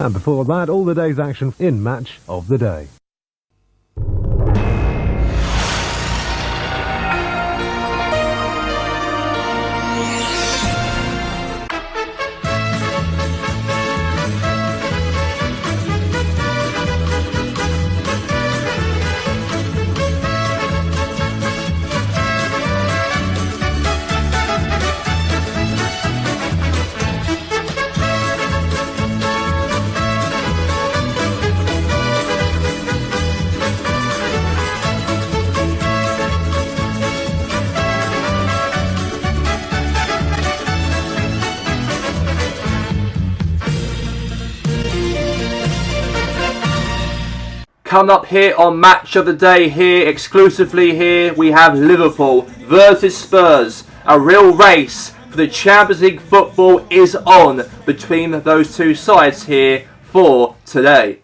And before that, all the day's action in Match of the Day. Coming up here on Match of the Day here, exclusively here, we have Liverpool versus Spurs. A real race for the Champions League football is on between those two sides here for today.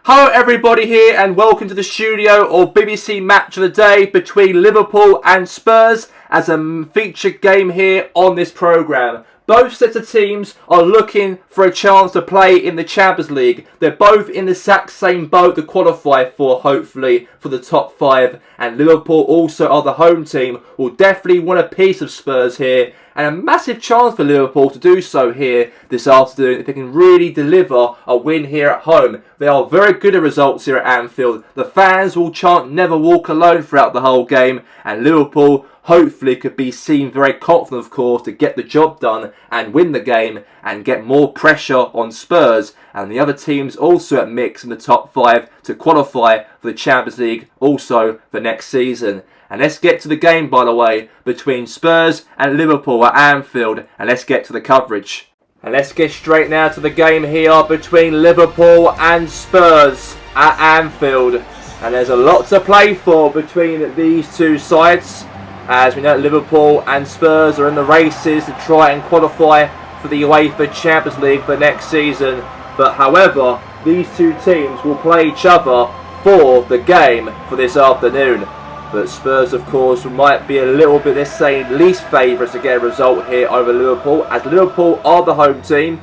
Hello everybody here and welcome to the studio or BBC Match of the Day between Liverpool and Spurs as a featured game here on this programme. Both sets of teams are looking for a chance to play in the Champions League. They're both in the exact same boat to qualify for, hopefully, for the top 5. And Liverpool also are the home team, will definitely want a piece of Spurs here. And a massive chance for Liverpool to do so here this afternoon if they can really deliver a win here at home. They are very good at results here at Anfield. The fans will chant "Never Walk Alone" throughout the whole game. And Liverpool hopefully could be seen very confident, of course, to get the job done and win the game and get more pressure on Spurs and the other teams also at mix in the top 5 to qualify for the Champions League also for next season. And let's get to the game, by the way, between Spurs and Liverpool at Anfield, and let's get to the coverage. And let's get straight now to the game here between Liverpool and Spurs at Anfield. And there's a lot to play for between these two sides. As we know, Liverpool and Spurs are in the races to try and qualify for the UEFA Champions League for next season. But however, these two teams will play each other for the game for this afternoon. But Spurs, of course, might be a little bit, let's say, least favourites to get a result here over Liverpool, as Liverpool are the home team.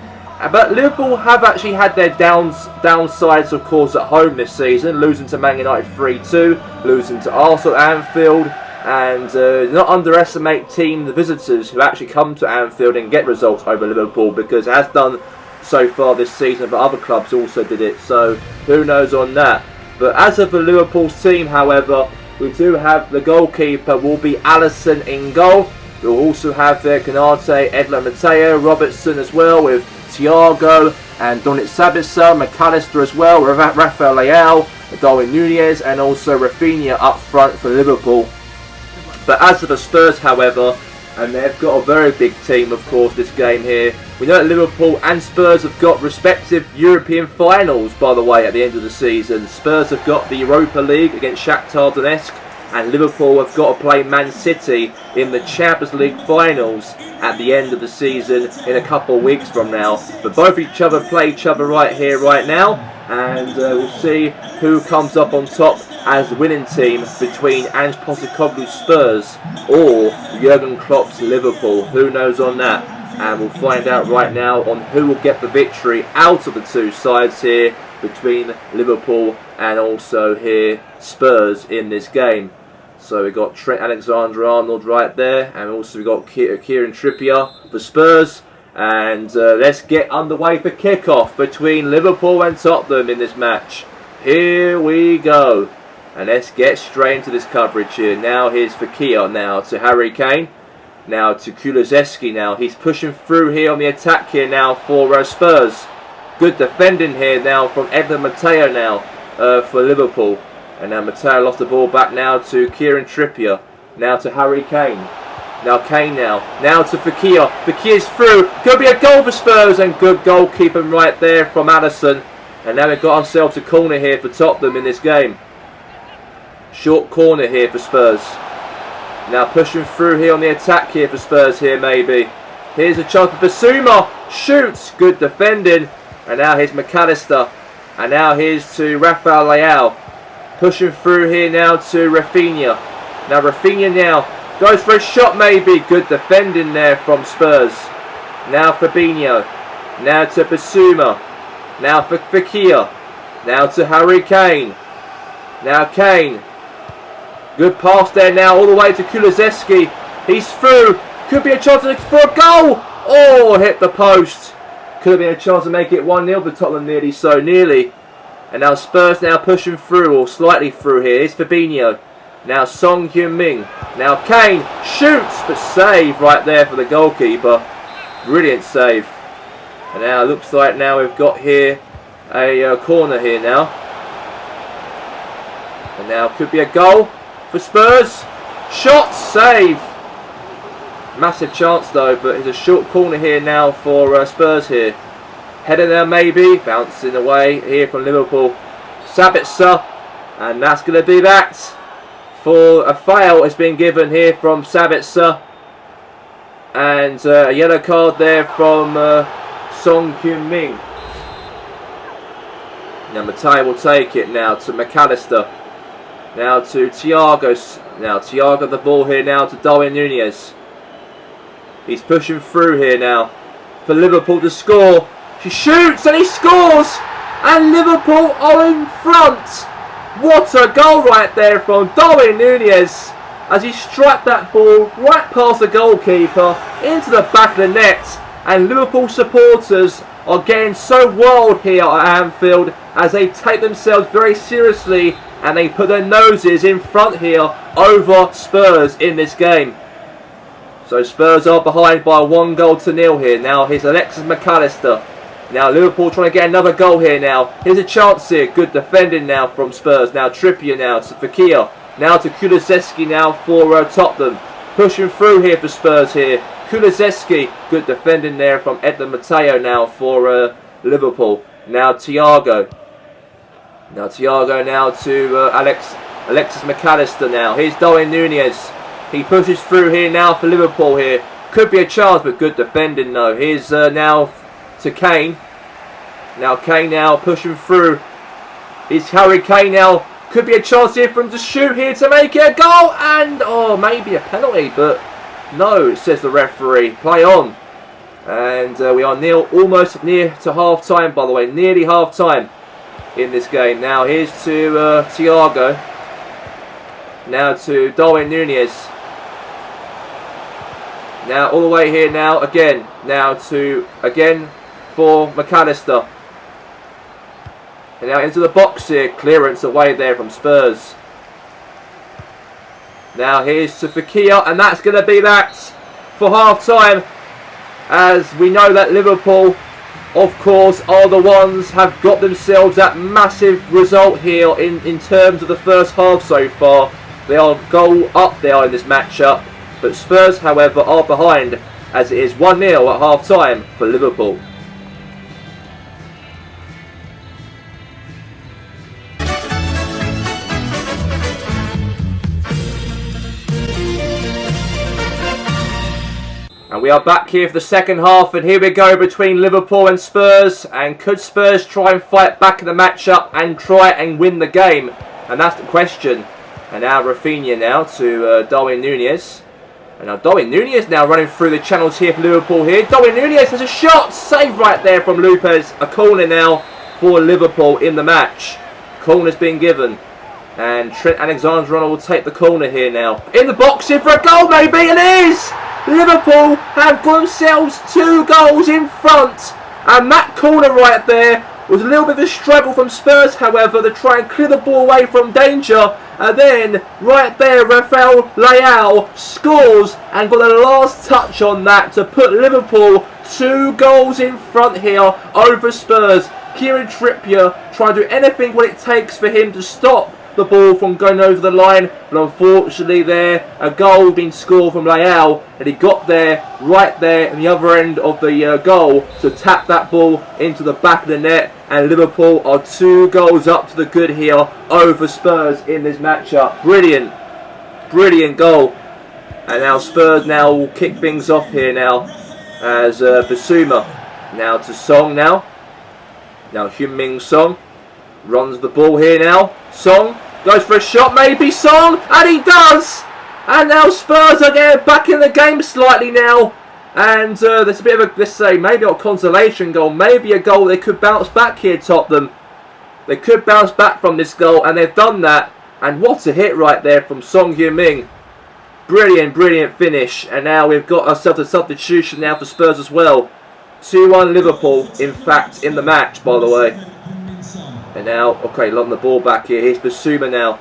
But Liverpool have actually had their downsides, of course, at home this season, losing to Man United 3-2, losing to Arsenal at Anfield. And not underestimate the visitors who actually come to Anfield and get results over Liverpool, because it has done so far this season, but other clubs also did it, so who knows on that. But as of the Liverpool's team, however, we do have the goalkeeper will be Alisson in goal. We'll also have there Canate, Edler Mateo, Robertson as well, with Thiago and Donit Sabitzer, McAllister as well, with Rafael Leao, Darwin Nunez, and also Rafinha up front for Liverpool. But as for the Spurs, however, and they've got a very big team, of course, this game here. We know that Liverpool and Spurs have got respective European finals, by the way, at the end of the season. Spurs have got the Europa League against Shakhtar Donetsk, and Liverpool have got to play Man City in the Champions League finals at the end of the season in a couple of weeks from now. But both each other play each other right here, right now, and we'll see who comes up on top as the winning team between Ange Postecoglou's Spurs or Jurgen Klopp's Liverpool. Who knows on that? And we'll find out right now on who will get the victory out of the two sides here between Liverpool and also here Spurs in this game. So we've got Trent Alexander-Arnold right there, and also we've got Kieran Trippier for Spurs. And let's get underway for kickoff between Liverpool and Tottenham in this match. Here we go. And let's get straight into this coverage here. Now here's Fekir now to Harry Kane. Now to Kulusevski now. He's pushing through here on the attack here now for Spurs. Good defending here now from Edler Mateo now for Liverpool. And now Mateo lost the ball back now to Kieran Trippier. Now to Harry Kane. Now Kane now. Now to Fekir. Fekir's through. Could be a goal for Spurs, and good goalkeeping right there from Alisson. And now we've got ourselves a corner here for Tottenham in this game. Short corner here for Spurs. Now pushing through here on the attack here for Spurs here maybe. Here's a chance for Basuma. Shoots. Good defending. And now here's McAllister. And now here's to Rafael Leao. Pushing through here now to Rafinha. Now Rafinha now. Goes for a shot maybe. Good defending there from Spurs. Now Fabinho. Now to Basuma. Now for Fekir. Now to Harry Kane. Now Kane. Good pass there now all the way to Kulusevski. He's through. Could be a chance for a goal. Oh, hit the post. Could have been a chance to make it 1-0 for Tottenham, nearly so, nearly. And now Spurs now pushing through, or slightly through here. Here's Fabinho. Now Son Heung-min. Now Kane shoots, but save right there for the goalkeeper. Brilliant save. And now it looks like now we've got here a corner here now. And now could be a goal for Spurs. Shot, save. Massive chance though, but it's a short corner here now for Spurs here. Header there maybe, bouncing away here from Liverpool. Sabitzer, and that's going to be that. For a foul has been given here from Sabitzer. And a yellow card there from Son Heung-min. Now Matei will take it now to McAllister. Now to Thiago. Now Thiago the ball here now to Darwin Núñez. He's pushing through here now for Liverpool to score. She shoots and he scores! And Liverpool are in front! What a goal right there from Darwin Núñez as he struck that ball right past the goalkeeper into the back of the net. And Liverpool supporters are getting so wild here at Anfield as they take themselves very seriously and they put their noses in front here over Spurs in this game. So Spurs are behind by 1-0 here. Now here's Alexis McAllister. Now Liverpool trying to get another goal here now. Here's a chance here. Good defending now from Spurs. Now Trippier now to Fekir. Now to Kulusevski now for Tottenham. Pushing through here for Spurs here. Kulusevski. Good defending there from Edmund Mateo now for Liverpool. Now Thiago. Now Thiago now to Alexis McAllister now. Here's Darwin Núñez. He pushes through here now for Liverpool here. Could be a chance, but good defending though. Here's now to Kane. Now Kane now pushing through. Here's Harry Kane now. Could be a chance here for him to shoot here to make it a goal. And, oh, maybe a penalty, but no, says the referee. Play on. And we are almost near to half-time, by the way. Nearly half-time in this game. Now here's to Thiago. Now to Darwin Núñez. Now all the way here now again. Now to again for McAllister. And now into the box here. Clearance away there from Spurs. Now here's to Fekir, and that's going to be that for half time. As we know that Liverpool, of course, are the ones have got themselves that massive result here in terms of the first half so far. They are goal up there in this matchup. But Spurs, however, are behind as it is 1-0 at half-time for Liverpool. And we are back here for the second half, and here we go between Liverpool and Spurs. And could Spurs try and fight back in the matchup and try and win the game? And that's the question. And now Rafinha now to Darwin Núñez. And now Darwin Núñez now running through the channels here for Liverpool here. Darwin Núñez has a shot. Save right there from Lopez. A corner now for Liverpool in the match. Corner's been given. And Trent Alexander-Arnold will take the corner here now. In the box here for a goal maybe. And it is! Liverpool have got themselves 2 goals in front. And that corner right there was a little bit of a struggle from Spurs, however, to try and clear the ball away from danger. And then, right there, Rafael Leao scores and got the last touch on that to put Liverpool 2 goals in front here over Spurs. Kieran Trippier trying to do anything what it takes for him to stop the ball from going over the line, but unfortunately there a goal being scored from Leao, and he got there right there in the other end of the goal to tap that ball into the back of the net, and Liverpool are 2 goals up to the good here over Spurs in this matchup. Brilliant goal. And now Spurs now will kick things off here now as Bissouma now to Song now Heung-min Son runs the ball here now. Song goes for a shot, maybe Song, and he does! And now Spurs are getting back in the game slightly now. And there's a bit of a, let's say, maybe a consolation goal, maybe a goal they could bounce back here, Tottenham. They could bounce back from this goal, and they've done that. And what a hit right there from Son Heung-min. Brilliant, brilliant finish. And now we've got ourselves a substitution now for Spurs as well. 2-1 Liverpool, in fact, in the match, by the way. And now, okay, on the ball back here. Here's Basuma now.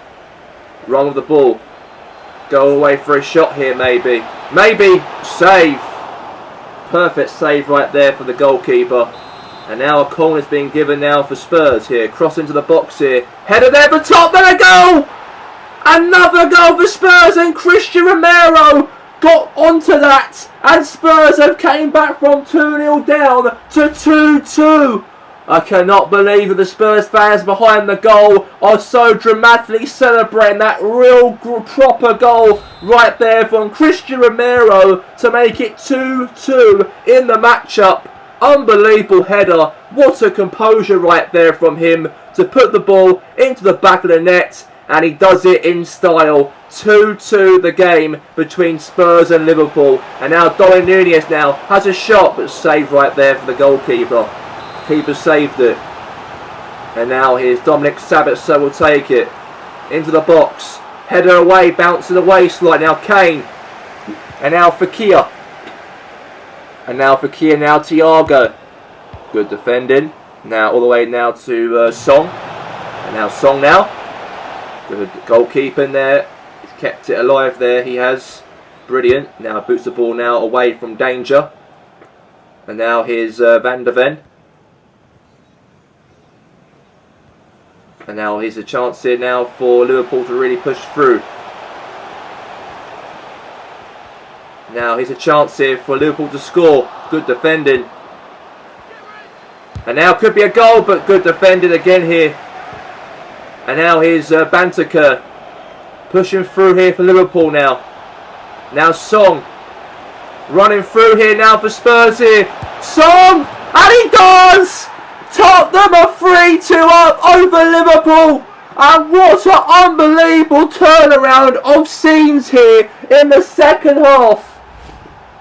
Wrong with the ball. Go away for a shot here, maybe. Maybe. Save. Perfect save right there for the goalkeeper. And now a corner's being given now for Spurs here. Cross into the box here. Header there for Tottenham. A goal! Another goal for Spurs, and Christian Romero got onto that. And Spurs have came back from 2-0 down to 2-2. I cannot believe that the Spurs fans behind the goal are so dramatically celebrating that real proper goal right there from Christian Romero to make it 2-2 in the matchup. Unbelievable header. What a composure right there from him to put the ball into the back of the net, and he does it in style. 2-2 the game between Spurs and Liverpool. And now Darwin Núñez now has a shot, but saved right there for the goalkeeper. Keeper saved it. And now here's Dominic Sabitzer will take it into the box. Header away, bounces away slightly. Now Kane. And now Fekir. And now Fekir, now Thiago. Good defending. Now all the way now to Song. And now Song now. Good goalkeeping there. He's kept it alive there, he has. Brilliant. Now boots the ball now away from danger. And now here's Van der Ven. And now here's a chance here now for Liverpool to really push through. Now here's a chance here for Liverpool to score. Good defending. And now could be a goal, but good defending again here. And now here's Bentancur pushing through here for Liverpool now. Now Song running through here now for Spurs here. Song! And he does! Tottenham are 3-2 up over Liverpool. And what an unbelievable turnaround of scenes here in the second half.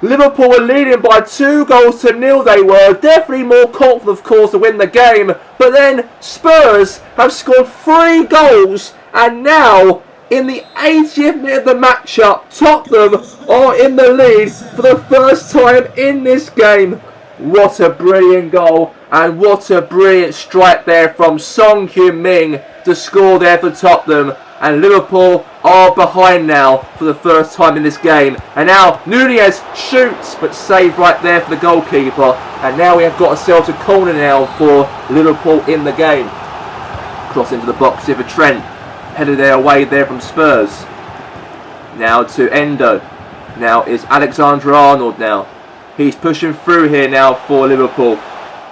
Liverpool were leading by 2-0 they were. Definitely more confident, of course, to win the game. But then Spurs have scored 3 goals. And now, in the 80th minute of the matchup, Tottenham are in the lead for the first time in this game. What a brilliant goal. And what a brilliant strike there from Son Heung-min to score there for Tottenham. And Liverpool are behind now for the first time in this game. And now Núñez shoots, but saved right there for the goalkeeper. And now we have got ourselves a corner now for Liverpool in the game. Cross into the box here for Trent. Headed there away there from Spurs. Now to Endo. Now is Alexander-Arnold now. He's pushing through here now for Liverpool.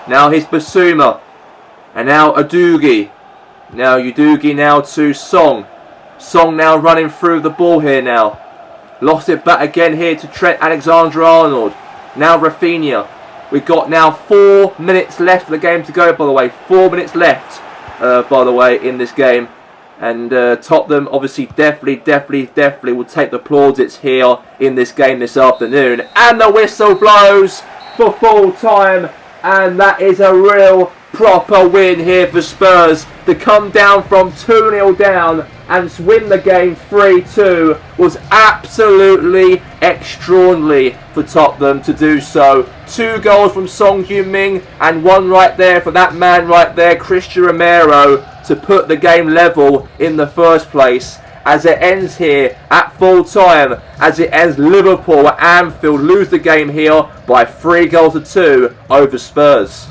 Now here's Basuma. And now Udogie. Now Udogie now to Song. Song now running through the ball here now. Lost it back again here to Trent Alexander-Arnold. Now Rafinha. We've got now 4 minutes left for the game to go, by the way. 4 minutes left, by the way, in this game. And Tottenham obviously definitely will take the plaudits here in this game this afternoon. And the whistle blows for full time. And that is a real proper win here for Spurs. To come down from 2-0 down and win the game 3-2 was absolutely extraordinary for Tottenham to do so. 2 goals from Son Heung-min and 1 right there for that man right there, Christian Romero, to put the game level in the first place. As it ends here at full time, as it ends Liverpool at Anfield lose the game here by 3-2 over Spurs.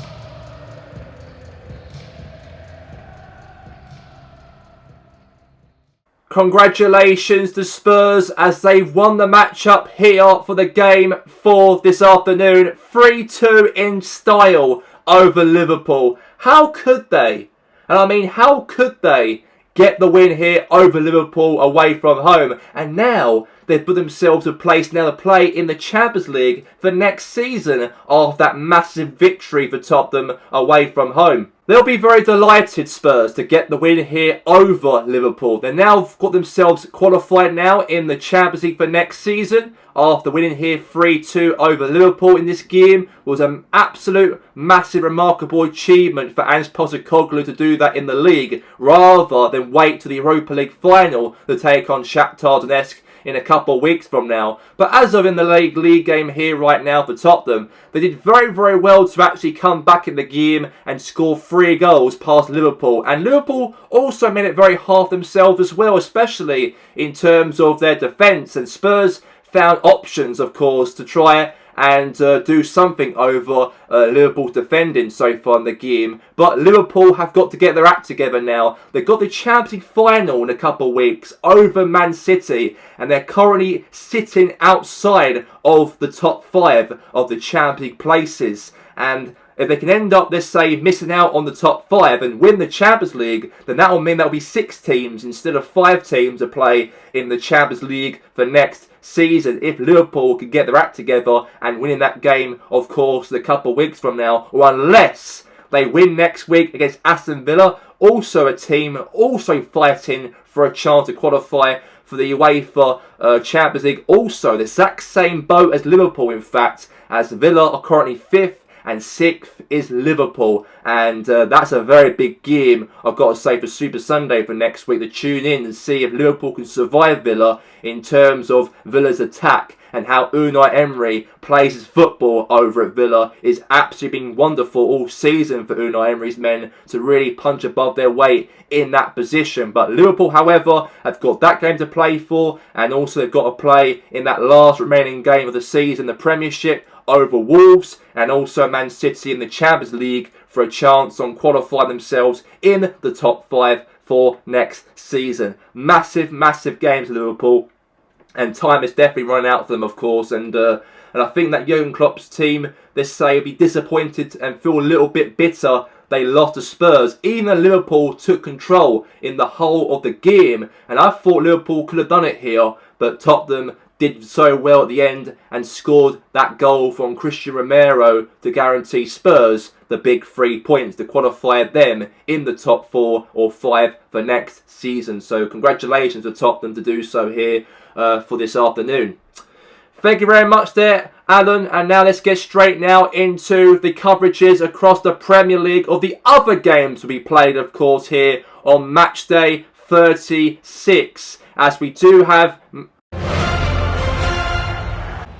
Congratulations to Spurs as they've won the matchup here for the game for this afternoon. 3-2 in style over Liverpool. How could they? And I mean, how could they get the win here over Liverpool away from home? And now they've put themselves a place now to play in the Champions League for next season after that massive victory for Tottenham away from home. They'll be very delighted, Spurs, to get the win here over Liverpool. They've now got themselves qualified now in the Champions League for next season after winning here 3-2 over Liverpool in this game. Was an absolute massive, remarkable achievement for Ange Postecoglou to do that in the league rather than wait to the Europa League final to take on Shakhtar Donetsk in a couple of weeks from now. But as of in the league game here right now for Tottenham, they did very, very well to actually come back in the game and score 3 goals past Liverpool. And Liverpool also made it very hard themselves as well, especially in terms of their defence. And Spurs found options, of course, to try and do something over Liverpool's defending so far in the game. But Liverpool have got to get their act together now. They've got the Champions League final in a couple of weeks over Man City, and they're currently sitting outside of the top 5 of the Champions League places. And if they can end up, let's say, missing out on the top 5 and win the Champions League, then that will mean there'll be 6 teams instead of 5 teams to play in the Champions League for next season if Liverpool can get their act together and win in that game, of course, a couple of weeks from now, or unless they win next week against Aston Villa, also a team also fighting for a chance to qualify for the UEFA Champions League. Also, the exact same boat as Liverpool, in fact, as Villa are currently 5th and 6th is Liverpool. And that's a very big game, I've got to say, for Super Sunday for next week, to tune in and see if Liverpool can survive Villa in terms of Villa's attack, and how Unai Emery plays his football over at Villa is absolutely been wonderful all season for Unai Emery's men to really punch above their weight in that position. But Liverpool, however, have got that game to play for, and also they've got to play in that last remaining game of the season, the Premiership, over Wolves, and also Man City in the Champions League for a chance on qualifying themselves in the top 5 for next season. Massive, massive games for Liverpool, and time is definitely running out for them, of course. And I think that Jurgen Klopp's team, let's say, will be disappointed and feel a little bit bitter they lost to Spurs, even though Liverpool took control in the whole of the game. And I thought Liverpool could have done it here, but Tottenham did so well at the end and scored that goal from Christian Romero to guarantee Spurs the big 3 points to qualify them in the top 4 or 5 for next season. So congratulations to Tottenham to do so here for this afternoon. Thank you very much there, Alan. And now let's get straight now into the coverages across the Premier League of the other games to be played, of course, here on match day 36, as we do have.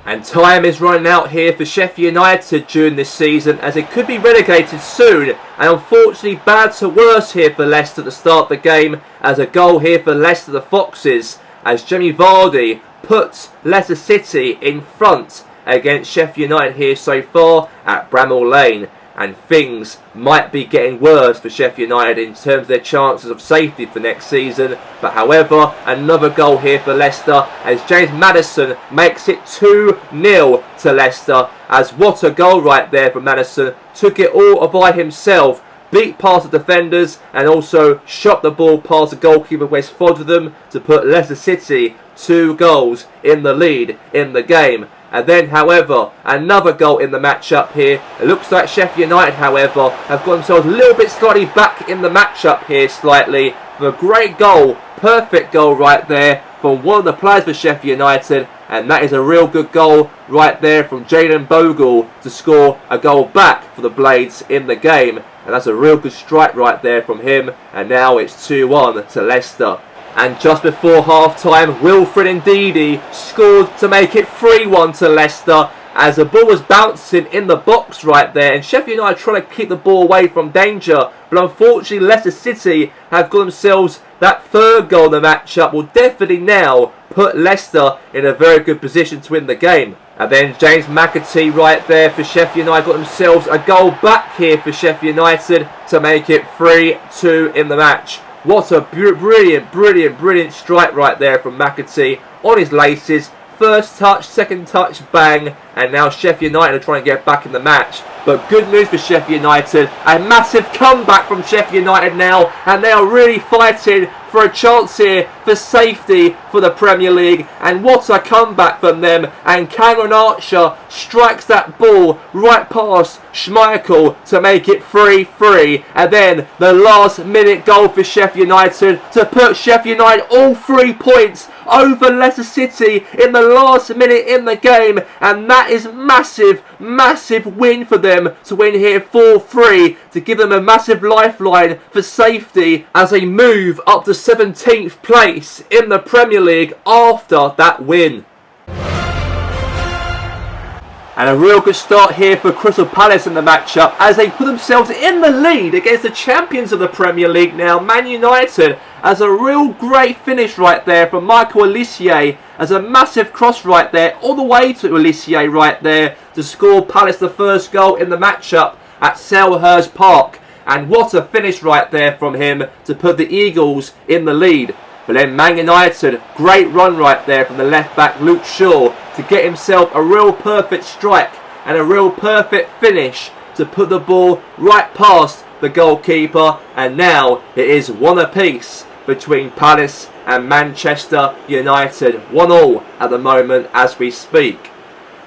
And time is running out here for Sheffield United during this season, as it could be relegated soon. And unfortunately, bad to worse here for Leicester to start the game, as a goal here for Leicester the Foxes, as Jamie Vardy puts Leicester City in front against Sheffield United here so far at Bramall Lane. And things might be getting worse for Sheffield United in terms of their chances of safety for next season. But however, another goal here for Leicester, as James Maddison makes it 2-0 to Leicester. As what a goal right there from Maddison. Took it all by himself, beat past the defenders, and also shot the ball past the goalkeeper West Foderingham to put Leicester City 2 goals in the lead in the game. And then, however, another goal in the matchup here. It looks like Sheffield United, however, have got themselves a little bit slightly back in the matchup here slightly. For a great goal, perfect goal right there from one of the players for Sheffield United. And that is a real good goal right there from Jayden Bogle to score a goal back for the Blades in the game. And that's a real good strike right there from him. And now it's 2-1 to Leicester. And just before half-time, Wilfred Ndidi scored to make it 3-1 to Leicester, as the ball was bouncing in the box right there, and Sheffield United trying to keep the ball away from danger. But unfortunately, Leicester City have got themselves that 3rd goal in the matchup, will definitely now put Leicester in a very good position to win the game. And then James McAtee right there for Sheffield United got themselves a goal back here for Sheffield United to make it 3-2 in the match. What a brilliant strike right there from McAtee on his laces. First touch, second touch, bang. And now Sheffield United are trying to get back in the match. But good news for Sheffield United. A massive comeback from Sheffield United now. And they are really fighting for a chance here for safety for the Premier League, and what a comeback from them. And Cameron Archer strikes that ball right past Schmeichel to make it 3-3, and then the last minute goal for Sheffield United to put Sheffield United all 3 points over Leicester City in the last minute in the game, and that is massive win for them to win here 4-3 to give them a massive lifeline for safety as they move up to 17th place in the Premier League after that win. And a real good start here for Crystal Palace in the matchup as they put themselves in the lead against the champions of the Premier League now, Man United, as a real great finish right there from Michael Olise, as a massive cross right there, all the way to Olise right there to score Palace the first goal in the matchup at Selhurst Park. And what a finish right there from him to put the Eagles in the lead. But then Man United, great run right there from the left back Luke Shaw to get himself a real perfect strike and a real perfect finish to put the ball right past the goalkeeper. And now it is 1 apiece between Palace and Manchester United. 1-1 at the moment as we speak.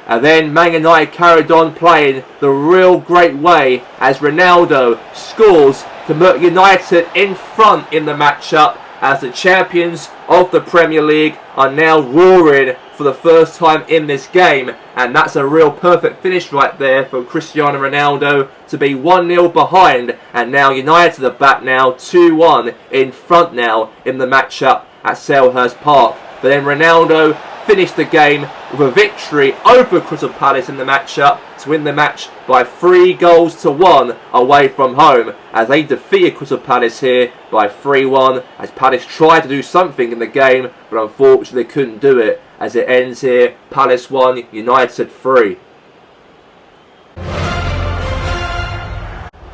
And then Man United carried on playing the real great way as Ronaldo scores to put United in front in the matchup, as the champions of the Premier League are now roaring for the first time in this game. And that's a real perfect finish right there from Cristiano Ronaldo to be 1-0 behind, and now United are back now 2-1 in front now in the matchup at Selhurst Park. But then Ronaldo finished the game with a victory over Crystal Palace in the matchup to win the match by 3-1 away from home, as they defeated Crystal Palace here by 3-1, as Palace tried to do something in the game but unfortunately they couldn't do it, as it ends here Palace 1, United 3.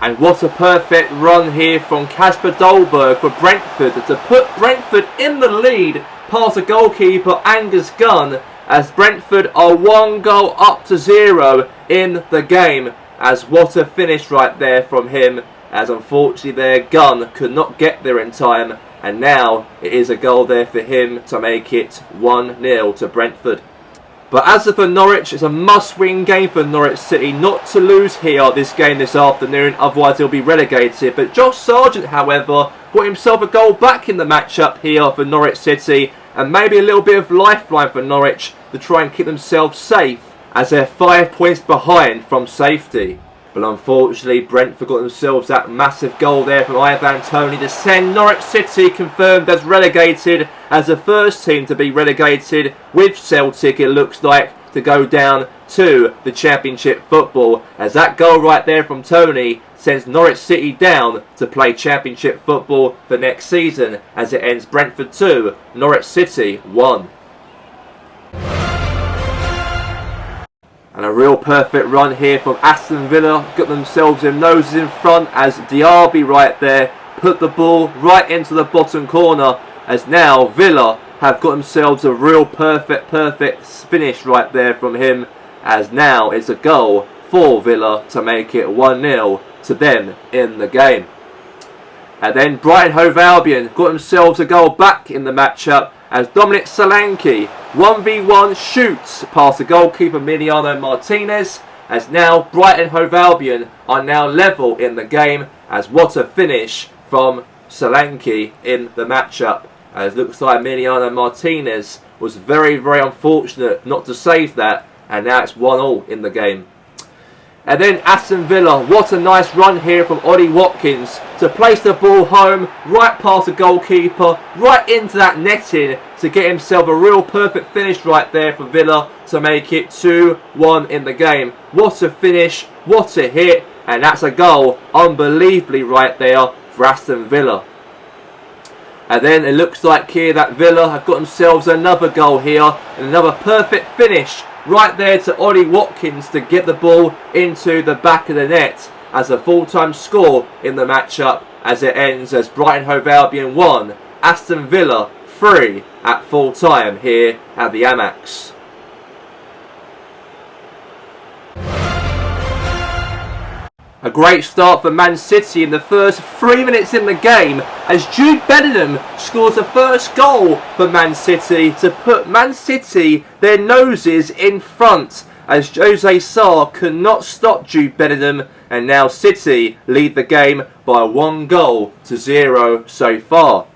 And what a perfect run here from Kasper Dolberg for Brentford to put Brentford in the lead past the goalkeeper Angus Gunn, as Brentford are 1 goal up to 0 in the game. As what a finish right there from him, as unfortunately their Gunn could not get there in time, and now it is a goal there for him to make it 1-0 to Brentford. But as for Norwich, it's a must-win game for Norwich City not to lose here this game this afternoon, otherwise they'll be relegated. But Josh Sargent, however, got himself a goal back in the matchup here for Norwich City, and maybe a little bit of lifeline for Norwich to try and keep themselves safe, as they're 5 points behind from safety. But unfortunately, Brentford got themselves that massive goal there from Ivan Toney to send Norwich City confirmed as relegated, as the first team to be relegated with Celtic, it looks like, to go down to the Championship football. As that goal right there from Toney sends Norwich City down to play Championship football for next season, as it ends Brentford 2, Norwich City 1. And a real perfect run here from Aston Villa, got themselves their noses in front as Diaby right there put the ball right into the bottom corner, as now Villa have got themselves a real perfect finish right there from him, as now it's a goal for Villa to make it 1-0 to them in the game. And then Brighton Hove Albion got themselves a goal back in the matchup, as Dominic Solanke 1v1 shoots past the goalkeeper Emiliano Martinez, as now Brighton Hove Albion are now level in the game, as what a finish from Solanke in the matchup, as looks like Emiliano Martinez was very unfortunate not to save that, and now it's 1-1 in the game. And then Aston Villa, what a nice run here from Ollie Watkins to place the ball home, right past the goalkeeper, right into that netting to get himself a real perfect finish right there for Villa to make it 2-1 in the game. What a finish, what a hit, and that's a goal unbelievably right there for Aston Villa. And then it looks like here that Villa have got themselves another goal here, and another perfect finish right there to Ollie Watkins to get the ball into the back of the net as a full-time score in the matchup, as it ends as Brighton Hove Albion 1, Aston Villa 3 at full-time here at the Amex. A great start for Man City in the first 3 minutes in the game as Jude Bellingham scores the first goal for Man City to put Man City their noses in front as Jose Sarr could not stop Jude Bellingham, and now City lead the game by 1-0 so far.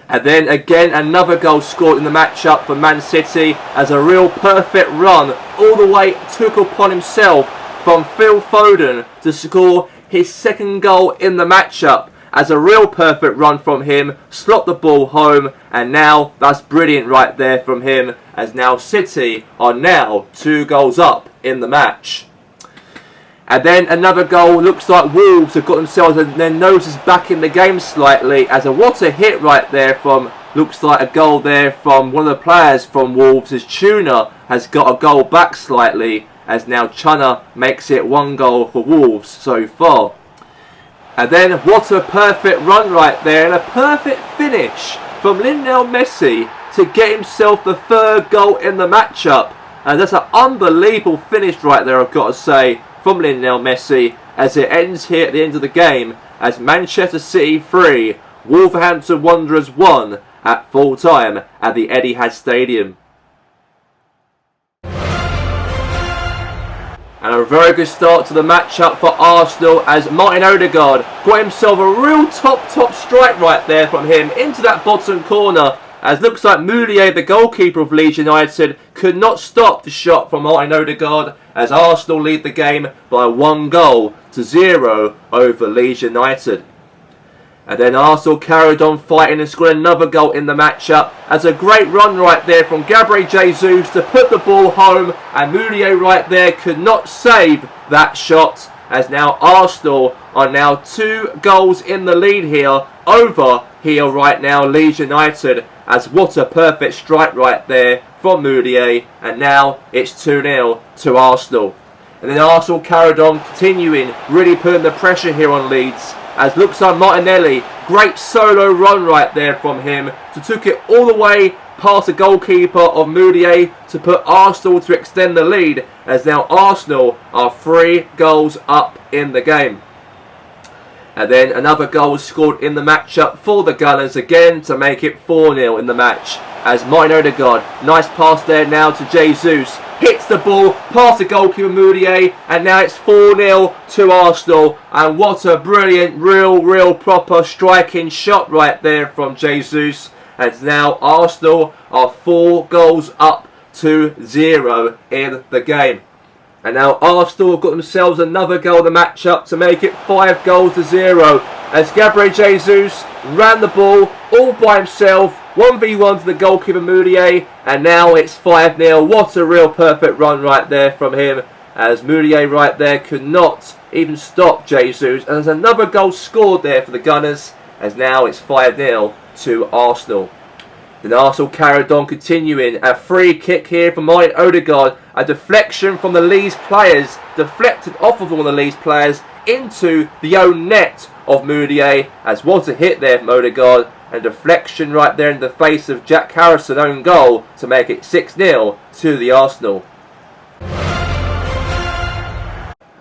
And then again another goal scored in the matchup for Man City as a real perfect run all the way took upon himself from Phil Foden to score his second goal in the matchup, as a real perfect run from him, slot the ball home, and now that's brilliant right there from him, as now City are now 2 goals up in the match. And then another goal, looks like Wolves have got themselves their noses back in the game slightly, as what a hit right there from, looks like a goal there from one of the players from Wolves, as Tuna has got a goal back slightly, as now Chuna makes it 1 goal for Wolves so far. And then what a perfect run right there, and a perfect finish from Lionel Messi to get himself the 3rd goal in the matchup. And that's an unbelievable finish right there, I've got to say, from Lionel Messi, as it ends here at the end of the game as Manchester City 3, Wolverhampton Wanderers 1 at full time at the Etihad Stadium. And a very good start to the matchup for Arsenal as Martin Odegaard got himself a real top strike right there from him into that bottom corner, as looks like Mourier, the goalkeeper of Leeds United, could not stop the shot from Martin Odegaard, as Arsenal lead the game by 1-0 over Leeds United. And then Arsenal carried on fighting and scored another goal in the matchup, as a great run right there from Gabriel Jesus to put the ball home, and Mourier right there could not save that shot, as now Arsenal are now 2 goals in the lead here over right now Leeds United, as what a perfect strike right there from Mourier, and now it's 2-0 to Arsenal. And then Arsenal carried on continuing, really putting the pressure here on Leeds, as looks like Martinelli, great solo run right there from him, to took it all the way past the goalkeeper of Mourier to put Arsenal to extend the lead, as now Arsenal are 3 goals up in the game. And then another goal was scored in the matchup for the Gunners again to make it 4-0 in the match, as Martin Odegaard, nice pass there now to Jesus, hits the ball past the goalkeeper Mourier, and now it's 4-0 to Arsenal. And what a brilliant, real proper striking shot right there from Jesus, as now Arsenal are 4 goals up to 0 in the game. And now Arsenal have got themselves another goal in the matchup to make it 5-0, as Gabriel Jesus ran the ball all by himself, 1v1 to the goalkeeper Mourier, and now it's 5-0. What a real perfect run right there from him, as Mourier right there could not even stop Jesus. And there's another goal scored there for the Gunners, as now it's 5-0 to Arsenal. Then Arsenal carried on continuing. A free kick here from Martin Odegaard. A deflection from the Leeds players. Deflected off of one of the Leeds players into the own net of Mourier. As what a hit there from Odegaard. And deflection right there in the face of Jack Harrison, own goal, to make it 6-0 to the Arsenal.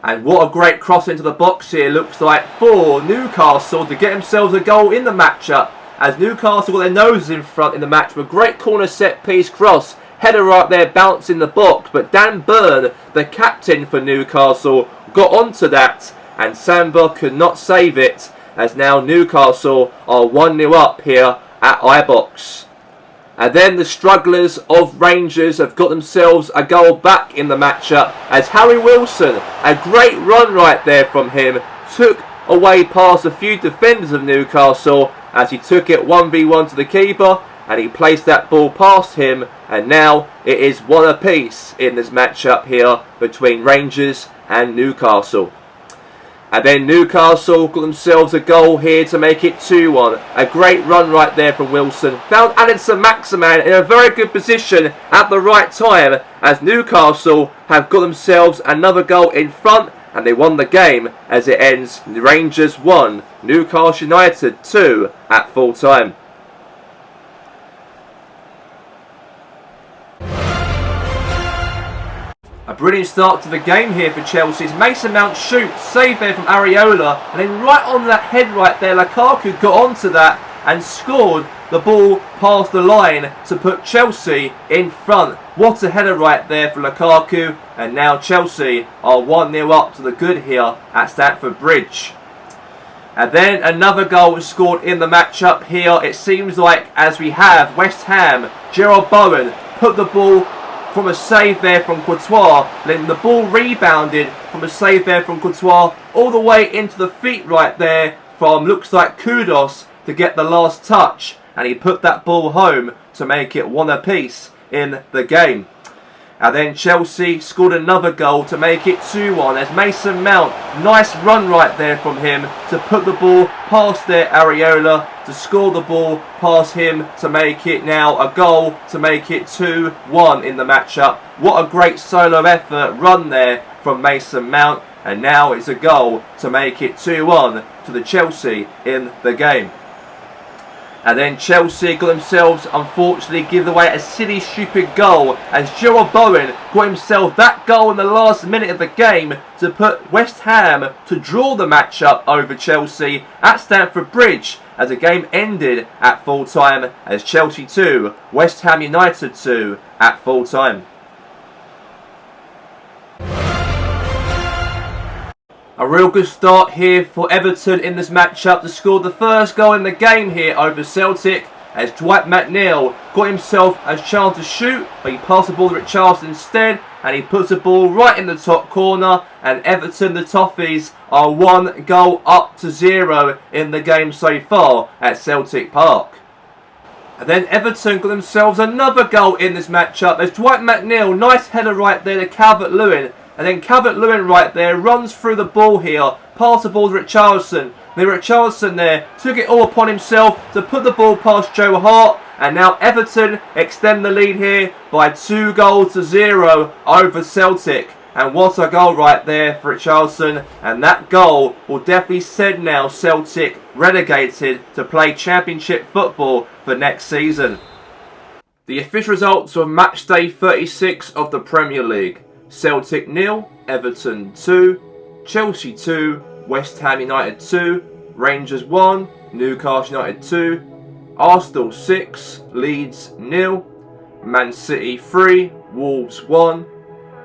And what a great cross into the box here, looks like, for Newcastle to get themselves a goal in the matchup, as Newcastle got their noses in front in the match with a great corner set piece cross. Header right there bouncing the box, but Dan Burn, the captain for Newcastle, got onto that, and Samba could not save it, as now Newcastle are 1-0 up here at iBox. And then the strugglers of Rangers have got themselves a goal back in the matchup, as Harry Wilson, a great run right there from him, took away past a few defenders of Newcastle, as he took it 1v1 to the keeper, and he placed that ball past him, and now it is 1 apiece in this matchup here between Rangers and Newcastle. And then Newcastle got themselves a goal here to make it 2-1. A great run right there from Wilson. Found Alinson Maximan in a very good position at the right time, as Newcastle have got themselves another goal in front, and they won the game as it ends Rangers 1, Newcastle United 2 at full time. A brilliant start to the game here for Chelsea's Mason Mount shoots, save there from Areola, and then right on that head right there, Lukaku got onto that and scored the ball past the line to put Chelsea in front. What a header right there for Lukaku, and now Chelsea are 1-0 up to the good here at Stamford Bridge. And then another goal was scored in the matchup here. It seems like, as we have West Ham, Gerard Bowen put the ball from a save there from Courtois, then the ball rebounded from a save there from Courtois all the way into the feet right there from, looks like, Kudos to get the last touch, and he put that ball home to make it 1 apiece in the game. And then Chelsea scored another goal to make it 2-1 as Mason Mount, nice run right there from him to put the ball past their Areola to score the ball past him to make it now a goal to make it 2-1 in the matchup. What a great solo effort run there from Mason Mount, and now it's a goal to make it 2-1 to the Chelsea in the game. And then Chelsea got themselves, unfortunately, given away a silly, stupid goal as Gerard Bowen got himself that goal in the last minute of the game to put West Ham to draw the matchup over Chelsea at Stamford Bridge, as the game ended at full time as Chelsea 2, West Ham United 2 at full time. A real good start here for Everton in this matchup to score the first goal in the game here over Celtic, as Dwight McNeil got himself a chance to shoot, but he passed the ball to Richarlison instead, and he puts the ball right in the top corner, and Everton, the Toffees, are 1 goal up to 0 in the game so far at Celtic Park. And then Everton got themselves another goal in this matchup as Dwight McNeil, nice header right there to Calvert-Lewin. And then Calvert-Lewin right there runs through the ball here, past the ball to Richarlison. Then Richarlison there took it all upon himself to put the ball past Joe Hart. And now Everton extend the lead here by 2 goals to 0 over Celtic. And what a goal right there for Richarlison. And that goal will definitely send now Celtic relegated to play Championship football for next season. The official results of match day 36 of the Premier League. Celtic 0, Everton 2, Chelsea 2, West Ham United 2, Rangers 1, Newcastle United 2, Arsenal 6, Leeds 0, Man City 3, Wolves 1,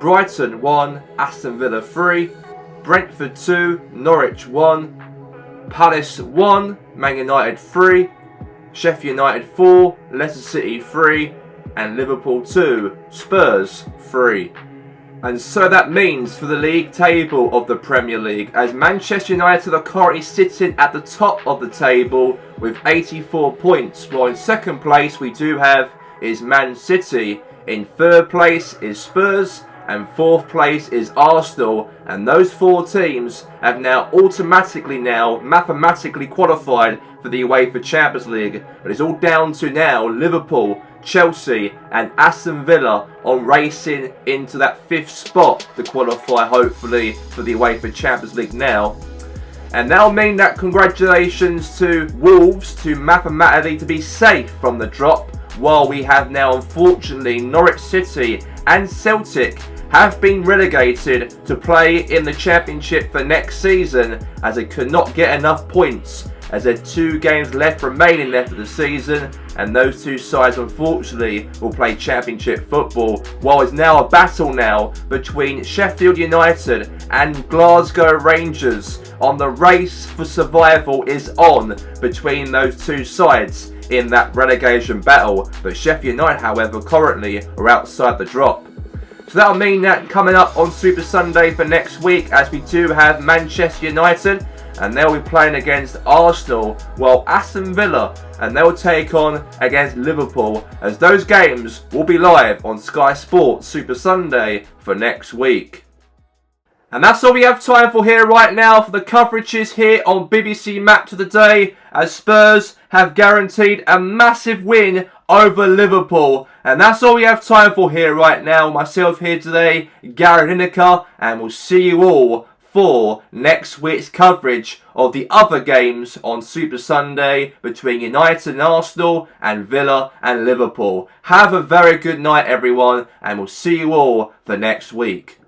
Brighton 1, Aston Villa 3, Brentford 2, Norwich 1, Palace 1, Man United 3, Sheffield United 4, Leicester City 3, and Liverpool 2, Spurs 3. And so that means for the league table of the Premier League, as Manchester United are currently sitting at the top of the table with 84 points, while in second place we do have is Man City, in third place is Spurs, and fourth place is Arsenal, and those 4 teams have now mathematically qualified for the UEFA Champions League. But it's all down to now Liverpool, Chelsea and Aston Villa on racing into that 5th spot to qualify hopefully for the UEFA Champions League now. And that'll mean that congratulations to Wolves to mathematically to be safe from the drop, while we have now unfortunately Norwich City and Celtic have been relegated to play in the Championship for next season, as they could not get enough points, as there are 2 games remaining left of the season, and those 2 sides unfortunately will play Championship football, while it's now a battle now between Sheffield United and Glasgow Rangers. On the race for survival is on between those 2 sides in that relegation battle, but Sheffield United however currently are outside the drop. So that'll mean that coming up on Super Sunday for next week, as we do have Manchester United, and they'll be playing against Arsenal, while Aston Villa, and they'll take on against Liverpool, as those games will be live on Sky Sports Super Sunday for next week. And that's all we have time for here right now for the coverages here on BBC Match of the Day, as Spurs have guaranteed a massive win over Liverpool. And that's all we have time for here right now. Myself here today, Gary Lineker, and we'll see you all for next week's coverage of the other games on Super Sunday between United and Arsenal and Villa and Liverpool. Have a very good night, everyone, and we'll see you all for next week.